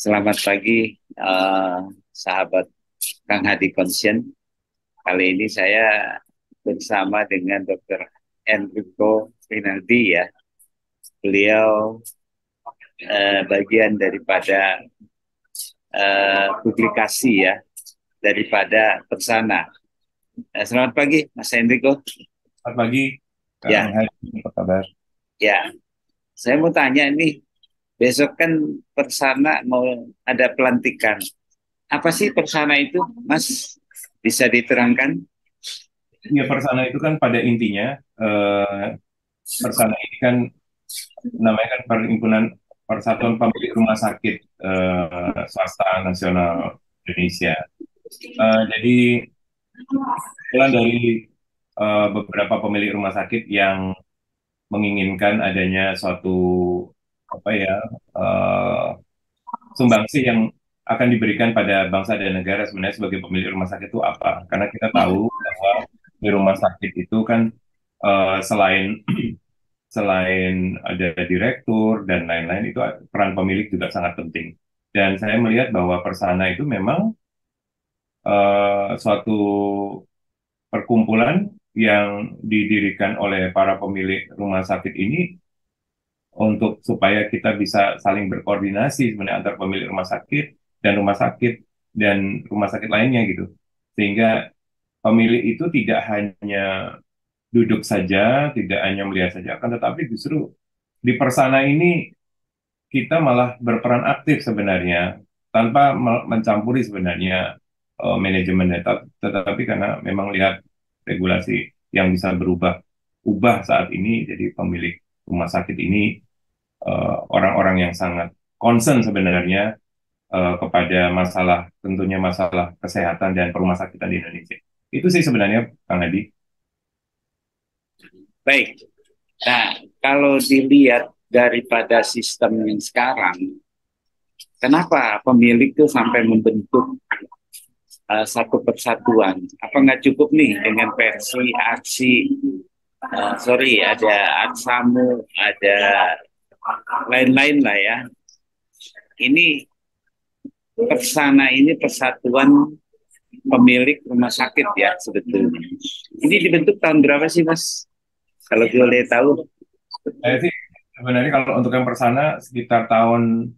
Selamat pagi, sahabat Kang Hadi Konsien. Kali ini saya bersama dengan Dr. Enrico Rinaldi ya. Beliau bagian daripada publikasi ya, daripada Persana. Selamat pagi, Mas Enrico. Selamat pagi, Kang Ya, Hadi, apa kabar? ya. Saya mau tanya nih, besok kan Persana mau ada pelantikan. Apa sih Persana itu, Mas? Bisa diterangkan? Ya, Persana itu kan pada intinya, eh, Persana ini kan namanya kan Perhimpunan Persatuan Pemilik Rumah Sakit Swasta Nasional Indonesia. Jadi, mulai dari beberapa pemilik rumah sakit yang menginginkan adanya suatu apa ya eh, sumbangsih yang akan diberikan pada bangsa dan negara sebenarnya sebagai pemilik rumah sakit itu apa? Karena kita tahu bahwa di rumah sakit itu kan selain selain ada direktur dan lain-lain itu peran pemilik juga sangat penting. Dan saya melihat bahwa Persana itu memang suatu perkumpulan yang didirikan oleh para pemilik rumah sakit ini untuk supaya kita bisa saling berkoordinasi sebenarnya antar pemilik rumah sakit lainnya gitu. Sehingga pemilik itu tidak hanya duduk saja, tidak hanya melihat saja, akan tetapi justru di Persana ini kita malah berperan aktif sebenarnya tanpa mencampuri sebenarnya manajemen data, tetapi karena memang lihat regulasi yang bisa ubah saat ini, jadi pemilik rumah sakit ini orang-orang yang sangat concern sebenarnya kepada tentunya masalah kesehatan dan perumah sakitan di Indonesia. Itu sih sebenarnya, Kang Adi. Baik. Nah, kalau dilihat daripada sistem yang sekarang, kenapa pemilik itu sampai membentuk satu persatuan? Apa nggak cukup nih dengan versi aksi, sorry, ada aksamu, ada lain-lain lah ya. Ini persana ini persatuan pemilik rumah sakit ya sebetulnya. Ini dibentuk tahun berapa sih Mas? Kalau boleh tahu. Saya sih sebenarnya kalau untuk yang Persana sekitar tahun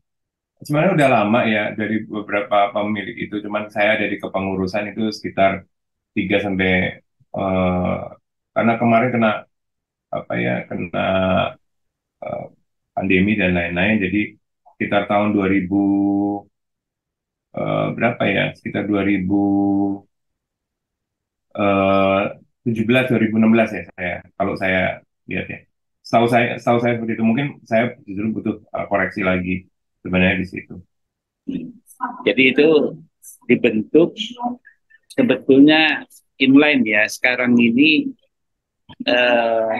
sebenarnya udah lama ya dari beberapa pemilik itu, cuman saya dari kepengurusan itu sekitar 3 sampai eh, karena kemarin kena apa ya kena eh, pandemi dan lain-lain, jadi sekitar tahun 2000 berapa ya sekitar 2017 2016 ya saya kalau saya lihat ya. Setahu saya seperti itu. Mungkin saya justru butuh koreksi lagi sebenarnya di situ. Jadi itu dibentuk sebetulnya inline ya. Sekarang ini eh,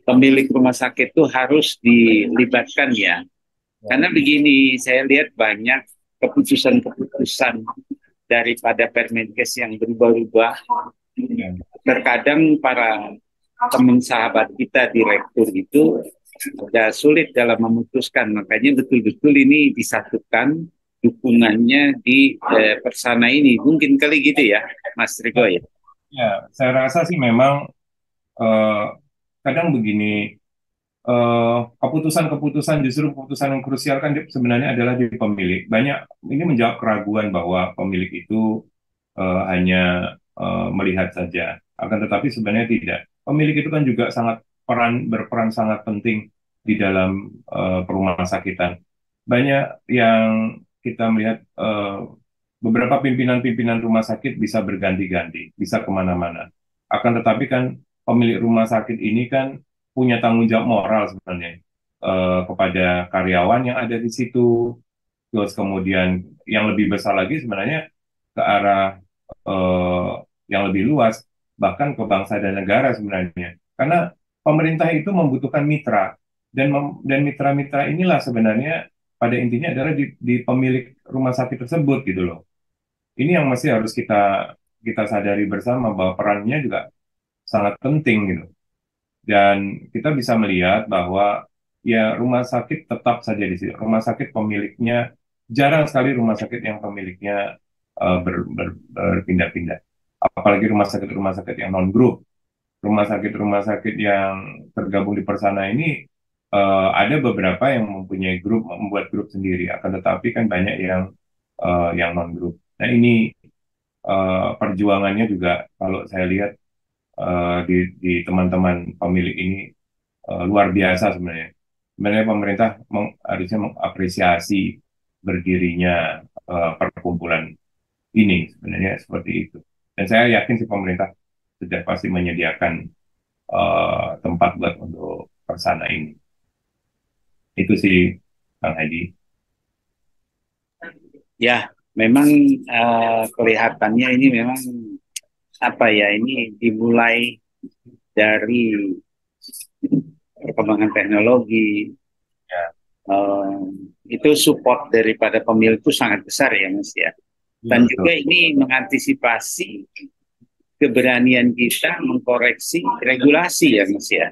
pemilik rumah sakit itu harus dilibatkan ya. Karena begini, saya lihat banyak keputusan-keputusan daripada Permenkes yang berubah-ubah. Ya. Terkadang para teman sahabat kita direktur itu agak sulit dalam memutuskan. Makanya betul-betul ini disatukan dukungannya di persana ini. Mungkin kali gitu ya, Mas Riko ya. Ya, saya rasa sih memang eh, kadang begini, keputusan-keputusan justru keputusan yang krusial kan sebenarnya adalah di pemilik. Banyak ini menjawab keraguan bahwa pemilik itu hanya melihat saja. Akan tetapi sebenarnya tidak. Pemilik itu kan juga berperan sangat penting di dalam perumahan sakitan. Banyak yang kita melihat beberapa pimpinan-pimpinan rumah sakit bisa berganti-ganti, bisa kemana-mana. Akan tetapi kan pemilik rumah sakit ini kan punya tanggung jawab moral sebenarnya kepada karyawan yang ada di situ. Terus kemudian yang lebih besar lagi sebenarnya ke arah eh, yang lebih luas, bahkan ke bangsa dan negara sebenarnya. Karena pemerintah itu membutuhkan mitra, dan mitra-mitra inilah sebenarnya pada intinya adalah di pemilik rumah sakit tersebut gitu loh. Ini yang masih harus kita kita sadari bersama bahwa perannya juga sangat penting gitu. Dan kita bisa melihat bahwa ya rumah sakit tetap saja di situ. Rumah sakit pemiliknya jarang sekali rumah sakit yang pemiliknya berpindah-pindah. Apalagi rumah sakit yang non-group, rumah sakit yang tergabung di Persana ini ada beberapa yang mempunyai grup, membuat grup sendiri. Akan tetapi kan banyak yang non-group. Nah ini perjuangannya juga kalau saya lihat di teman-teman pemilik ini luar biasa sebenarnya. Sebenarnya pemerintah harusnya mengapresiasi berdirinya perkumpulan ini sebenarnya seperti itu. Dan saya yakin sih pemerintah sudah pasti menyediakan tempat buat untuk persana ini. Itu sih, Kang Hadi. Ya, memang kelihatannya ini memang apa ya, ini dimulai dari perkembangan teknologi. Ya, eh, itu support daripada pemilik itu sangat besar ya Mas ya. iya Dan betul. juga ini mengantisipasi keberanian kita mengkoreksi regulasi ya Mas ya.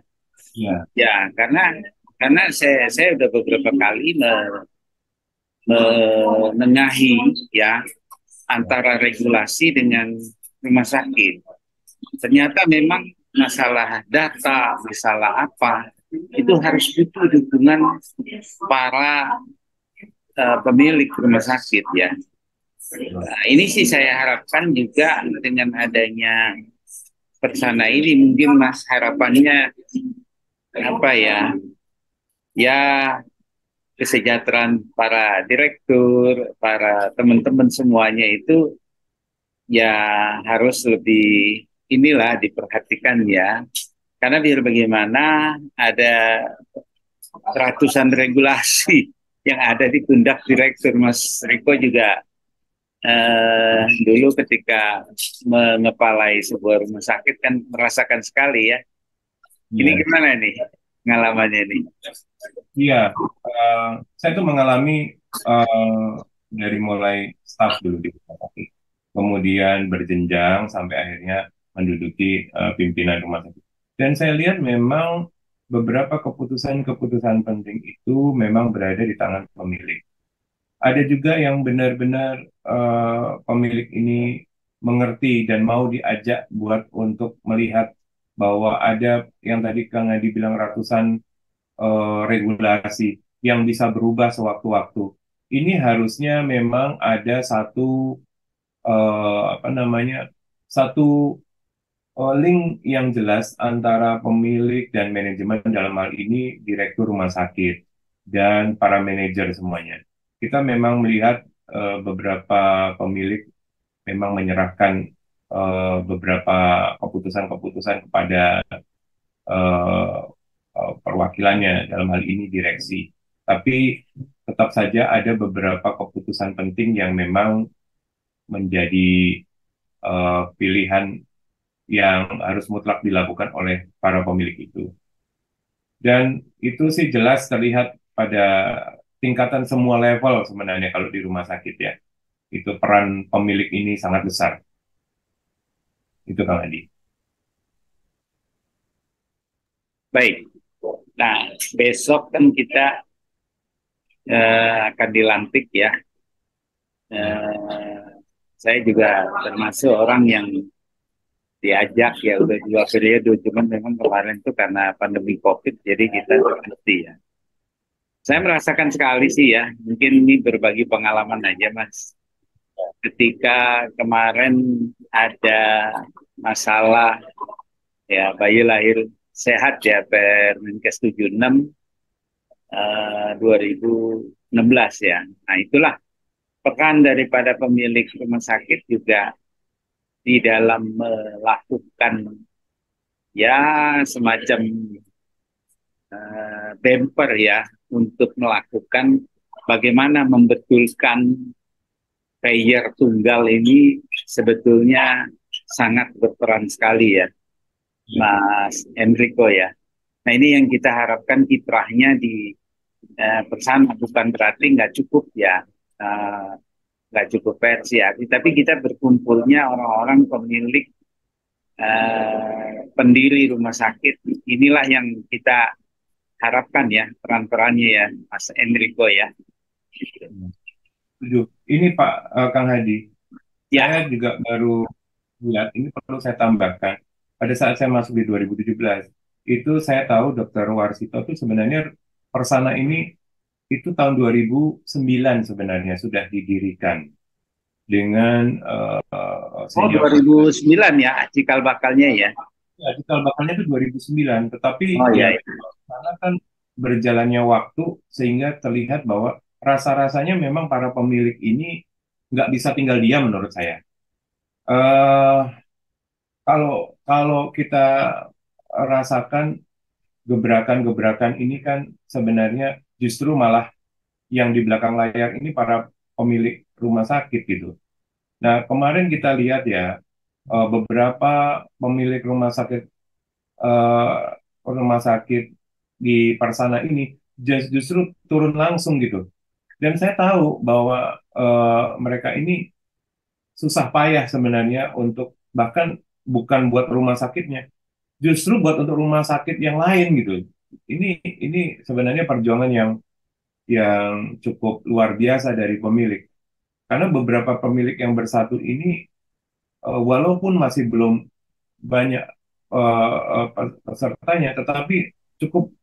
Iya, Ya, karena saya udah beberapa kali menengahi ya ya, antara regulasi dengan rumah sakit. Ternyata memang masalah data, masalah apa, itu harus butuh dukungan para pemilik rumah sakit ya. betul. Nah, ini sih saya harapkan juga dengan adanya Persana ini mungkin Mas harapannya apa ya? Ya kesejahteraan para direktur, para teman-teman semuanya itu ya harus lebih inilah diperhatikan ya. Karena biar bagaimana ada ratusan regulasi yang ada di pundak direktur. Mas Riko juga dulu ketika mengepalai sebuah rumah sakit kan merasakan sekali ya. Ini Iya, gimana nih pengalamannya nih? iya. Eh, saya tuh mengalami eh, dari mulai staf dulu di rumah sakit, kemudian berjenjang sampai akhirnya menduduki pimpinan rumah sakit. Dan saya lihat memang beberapa keputusan-keputusan penting itu memang berada di tangan pemilik. Ada juga yang benar-benar pemilik ini mengerti dan mau diajak buat untuk melihat bahwa ada yang tadi Kang Adi bilang ratusan regulasi yang bisa berubah sewaktu-waktu. Ini harusnya memang ada apa namanya satu link yang jelas antara pemilik dan manajemen dalam hal ini direktur rumah sakit dan para manajer semuanya. Kita memang melihat beberapa pemilik memang menyerahkan beberapa keputusan-keputusan kepada eh, perwakilannya dalam hal ini direksi. Tapi tetap saja ada beberapa keputusan penting yang memang menjadi pilihan yang harus mutlak dilakukan oleh para pemilik itu. Dan itu sih jelas terlihat pada tingkatan semua level sebenarnya kalau di rumah sakit ya. Itu peran pemilik ini sangat besar. Itu Kang Adi. Baik. Nah, besok kan kita akan dilantik ya. Ya, Eh, saya juga termasuk orang yang diajak ya udah 2 periode, cuman memang kemarin itu karena pandemi COVID jadi kita berhenti ya. Saya merasakan sekali sih ya, mungkin ini berbagi pengalaman aja Mas. Ketika kemarin ada masalah ya bayi lahir sehat ya Permenkes 76 2016 ya. Nah itulah peran daripada pemilik rumah sakit juga di dalam melakukan ya semacam bumper ya untuk melakukan bagaimana membetulkan payer tunggal ini sebetulnya sangat berperan sekali ya, ya, Mas Enrico ya. Nah ini yang kita harapkan kiprahnya di bersama bukan berarti nggak cukup ya, eh, nggak cukup versi ya, tapi kita berkumpulnya orang-orang pemilik pendiri rumah sakit inilah yang kita harapkan ya peran-perannya ya Mas Enrico ya. ya. Setuju. Ini Pak Kang Hadi, Ya, saya juga baru lihat, ini perlu saya tambahkan. Pada saat saya masuk di 2017, itu saya tahu Dr. Warsito itu sebenarnya Persana ini itu tahun 2009 sebenarnya sudah didirikan dengan oh senior. 2009 ya, cikal bakalnya ya. Ya, cikal bakalnya itu 2009, tetapi Oh ya ya, karena kan berjalannya waktu sehingga terlihat bahwa rasa-rasanya memang para pemilik ini nggak bisa tinggal diam menurut saya. eh kalau kalau kita rasakan gebrakan-gebrakan ini kan sebenarnya justru malah yang di belakang layar ini para pemilik rumah sakit gitu. Nah, kemarin kita lihat ya, beberapa pemilik eh, rumah sakit di Parsana ini justru turun langsung gitu. Dan saya tahu bahwa mereka ini susah payah sebenarnya untuk bahkan bukan buat rumah sakitnya, justru buat untuk rumah sakit yang lain gitu. Ini ini sebenarnya perjuangan yang cukup luar biasa dari pemilik. Karena beberapa pemilik yang bersatu ini walaupun masih belum banyak pesertanya, tetapi cukup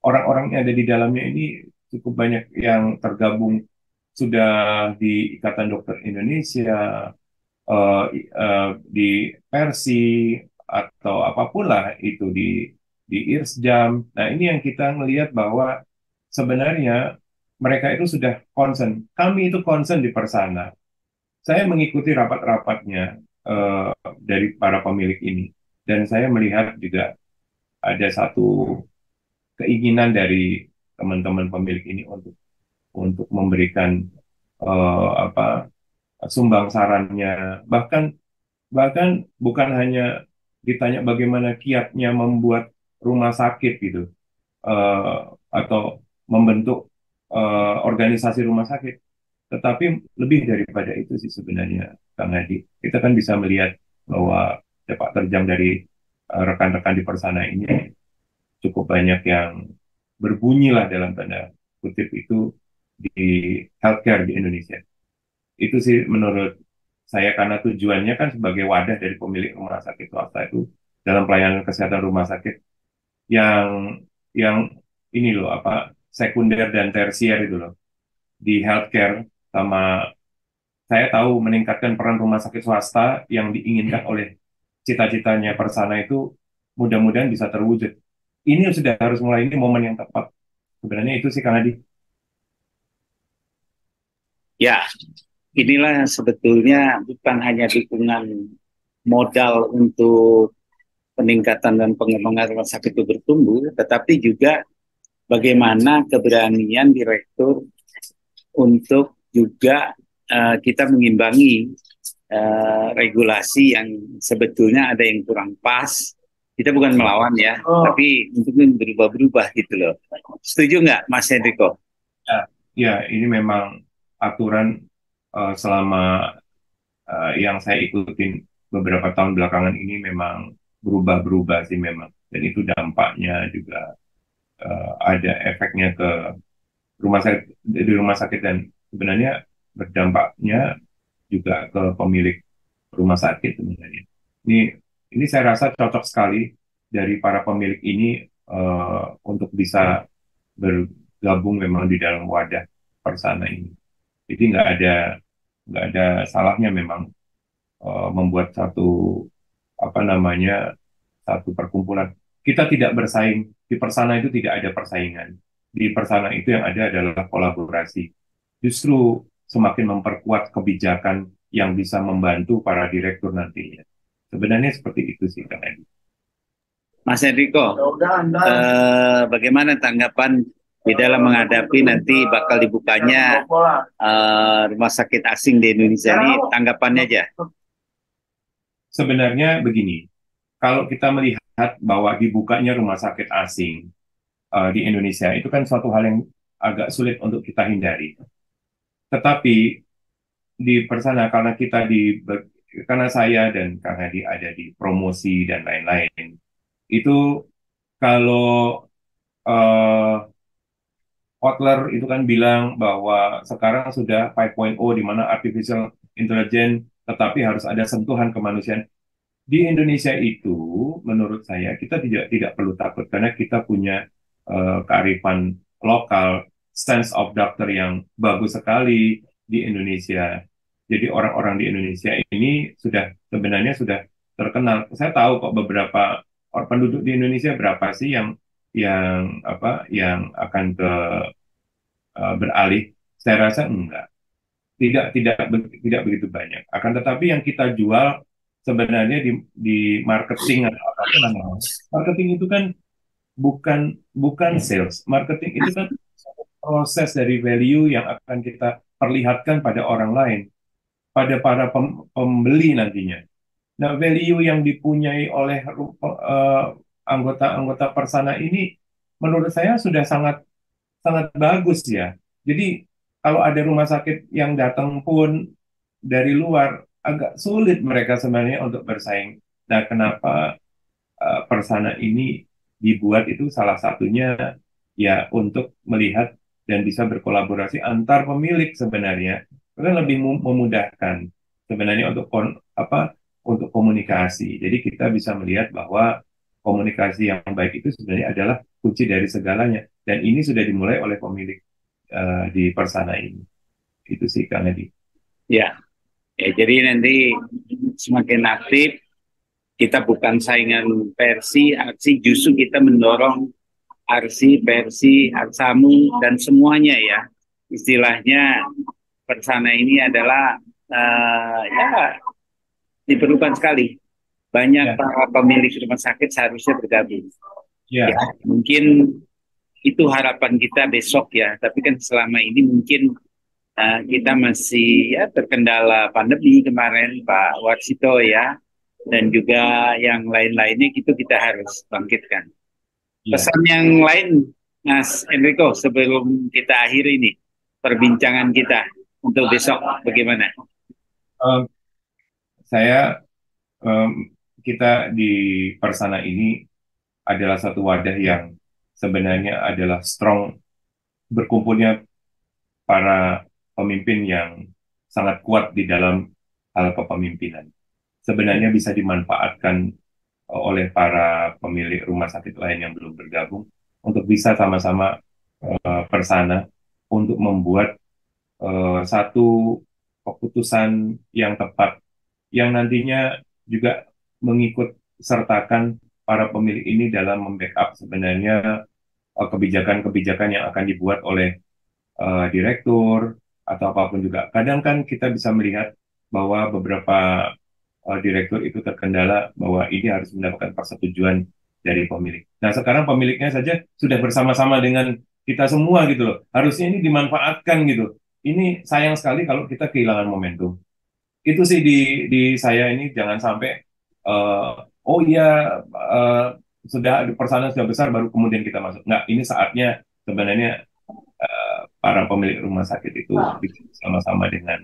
orang-orang yang ada di dalamnya ini cukup banyak yang tergabung sudah di Ikatan Dokter Indonesia, di Persi atau apapun lah itu di IRSJAM. Nah, ini yang kita melihat bahwa sebenarnya mereka itu sudah concern. Kami itu concern di Persana. Saya mengikuti rapat-rapatnya eh, dari para pemilik ini, dan saya melihat juga ada satu keinginan dari teman-teman pemilik ini untuk memberikan apa sumbang sarannya, bahkan bahkan bukan hanya ditanya bagaimana kiatnya membuat rumah sakit gitu, eh, atau membentuk organisasi rumah sakit, tetapi lebih daripada itu sih sebenarnya, Kang Hadi. Kita kan bisa melihat bahwa sepak terjang dari rekan-rekan di Persana ini cukup banyak yang berbunyi lah dalam tanda kutip itu di healthcare di Indonesia. Itu sih menurut saya karena tujuannya kan sebagai wadah dari pemilik rumah sakit swasta itu dalam pelayanan kesehatan rumah sakit yang yang ini loh apa sekunder dan tersier itu loh di healthcare, sama saya tahu meningkatkan peran rumah sakit swasta yang diinginkan oleh cita-citanya Persana itu mudah-mudahan bisa terwujud. Ini sudah harus mulai, ini momen yang tepat. Sebenarnya itu sih Kang Adi. ya. Inilah sebetulnya bukan hanya dukungan modal untuk peningkatan dan pengembangan rumah sakit itu bertumbuh, tetapi juga bagaimana keberanian direktur untuk juga kita mengimbangi regulasi yang sebetulnya ada yang kurang pas. Kita bukan Ya, melawan ya, tapi untuk berubah-berubah gitu loh. Setuju nggak, Mas Hendriko? ya, ya, ini memang aturan selama yang saya ikutin beberapa tahun belakangan ini memang berubah-berubah sih memang. Dan itu dampaknya juga ada efeknya ke rumah sakit, di rumah sakit, dan sebenarnya berdampaknya juga ke pemilik rumah sakit sebenarnya. Ini ini saya rasa cocok sekali dari para pemilik ini untuk bisa bergabung memang di dalam wadah Persana ini. Jadi nggak ada salahnya memang membuat satu apa namanya satu perkumpulan. Kita tidak bersaing di Persana, itu tidak ada persaingan. Di Persana itu yang ada adalah kolaborasi. Justru semakin memperkuat kebijakan yang bisa membantu para direktur nantinya. Sebenarnya seperti itu sih, Kang Edi. Mas Hendriko, bagaimana tanggapan di dalam menghadapi nanti bakal dibukanya rumah sakit asing di Indonesia ini, tanggapannya aja. Sebenarnya begini, kalau kita melihat bahwa dibukanya rumah sakit asing di Indonesia itu kan suatu hal yang agak sulit untuk kita hindari. Tetapi di Persana karena saya dan Kang Hadi ada di promosi dan lain-lain, itu kalau eh, Kotler itu kan bilang bahwa sekarang sudah 5.0 di mana artificial intelligence, tetapi harus ada sentuhan kemanusiaan. Di Indonesia itu, menurut saya kita tidak perlu takut karena kita punya kearifan lokal, sense of doctor yang bagus sekali di Indonesia. Jadi orang-orang di Indonesia ini sebenarnya sudah terkenal. Saya tahu kok beberapa penduduk di Indonesia berapa sih yang akan beralih. Saya rasa enggak, tidak begitu banyak. Akan tetapi yang kita jual sebenarnya di marketing atau apapun namanya. Marketing itu kan bukan bukan sales. Marketing itu kan proses dari value yang akan kita perlihatkan pada orang lain, pada para pembeli nantinya. Nah, value yang dipunyai oleh anggota-anggota Persana ini menurut saya sudah sangat sangat bagus ya. Jadi kalau ada rumah sakit yang datang pun dari luar, agak sulit mereka sebenarnya untuk bersaing. Nah, kenapa Persana ini dibuat itu salah satunya ya untuk melihat dan bisa berkolaborasi antar pemilik sebenarnya. Karena lebih memudahkan sebenarnya untuk komunikasi. Jadi kita bisa melihat bahwa komunikasi yang baik itu sebenarnya adalah kunci dari segalanya. Dan ini sudah dimulai oleh pemilik di Persana ini. Itu sih Kang Edi. Ya, ya, jadi nanti semakin aktif, kita bukan saingan Persi, Aksi, justru kita mendorong Arsi, Persi, Aksamu, dan semuanya ya. Istilahnya Persana ini adalah ya diperlukan sekali. Banyak Ya, para pemilik rumah sakit seharusnya bergabung. Ya, ya, mungkin itu harapan kita besok ya. Tapi kan selama ini mungkin kita masih ya terkendala pandemi kemarin Pak Warsito ya. Dan juga yang lain-lainnya itu kita harus bangkitkan. ya. Pesan yang lain, Mas Enrico, sebelum kita akhiri ini perbincangan kita untuk besok bagaimana? Em, saya kita di Persana ini adalah satu wadah yang sebenarnya adalah strong, berkumpulnya para pemimpin yang sangat kuat di dalam hal kepemimpinan. Sebenarnya bisa dimanfaatkan oleh para pemilik rumah sakit lain yang belum bergabung untuk bisa sama-sama Persana untuk membuat satu keputusan yang tepat yang nantinya juga mengikut sertakan para pemilik ini dalam membackup sebenarnya kebijakan-kebijakan yang akan dibuat oleh direktur atau apapun juga. Kadang kan kita bisa melihat bahwa beberapa direktur itu terkendala bahwa ini harus mendapatkan persetujuan dari pemilik. Nah, sekarang pemiliknya saja sudah bersama-sama dengan kita semua gitu loh. Harusnya ini dimanfaatkan gitu. Ini sayang sekali kalau kita kehilangan momentum. Itu sih di saya ini jangan sampai eh, oh iya eh, sudah persana sudah besar baru kemudian kita masuk. Nggak, ini saatnya sebenarnya para pemilik rumah sakit itu bersama-sama dengan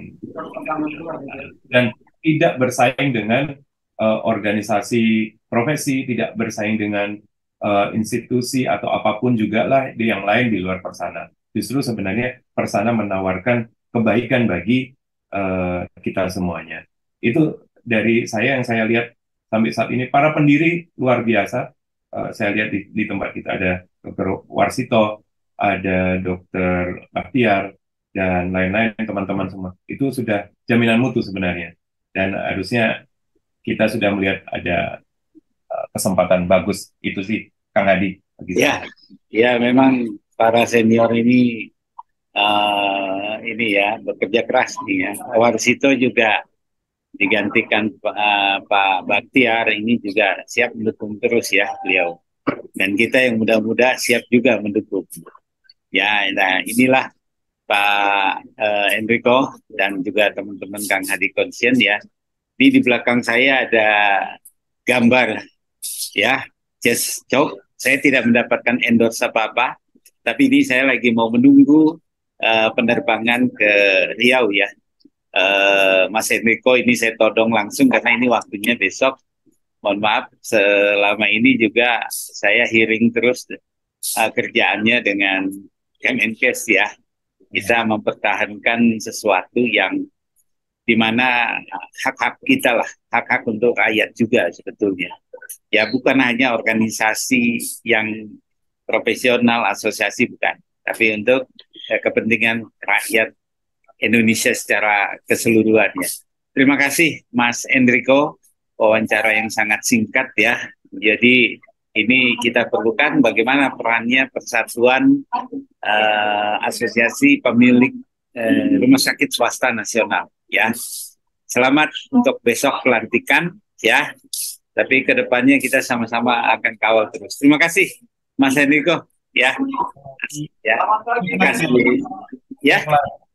dan tidak bersaing dengan organisasi profesi, tidak bersaing dengan institusi atau apapun juga lah di yang lain di luar Persana. Justru sebenarnya Persana menawarkan kebaikan bagi kita semuanya. Itu dari saya yang saya lihat sampai saat ini para pendiri luar biasa. Saya lihat di tempat kita ada Dr. Warsito, ada Dr. Baktiar, dan lain-lain teman-teman semua. Itu sudah jaminan mutu sebenarnya. Dan harusnya kita sudah melihat ada kesempatan bagus. Itu sih, Kang Hadi, bagi Ya, saya. ya memang para senior ini ya bekerja keras nih ya. Warsito juga digantikan Pak Baktiar ini juga siap mendukung terus ya beliau. Dan kita yang muda-muda siap juga mendukung. Ya, nah inilah Pak Enrico dan juga teman-teman Kang Hadi Konsien ya. Di belakang saya ada gambar ya, just joke. Saya tidak mendapatkan endorse apa-apa, tapi ini saya lagi mau menunggu penerbangan ke Riau ya. Mas Enrico ini saya todong langsung karena ini waktunya besok. Mohon maaf, selama ini juga saya hearing terus kerjaannya dengan Kemenkes ya, kita mempertahankan sesuatu yang dimana hak-hak kita lah, hak-hak untuk rakyat juga sebetulnya. Ya bukan hanya organisasi yang profesional, asosiasi bukan, tapi untuk kepentingan rakyat Indonesia secara keseluruhannya. Terima kasih Mas Enrico, wawancara yang sangat singkat ya. Jadi ini kita perlukan bagaimana perannya persatuan asosiasi pemilik rumah sakit swasta nasional ya. Selamat untuk besok pelantikan ya. Tapi kedepannya kita sama-sama akan kawal terus. Terima kasih Mas Enrico ya. Ya, terima kasih ya.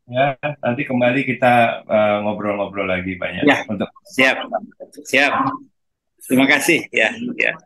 Ya, nanti kembali kita ngobrol-ngobrol lagi banyak. Ya, untuk siap, siap. Terima kasih ya. Ya.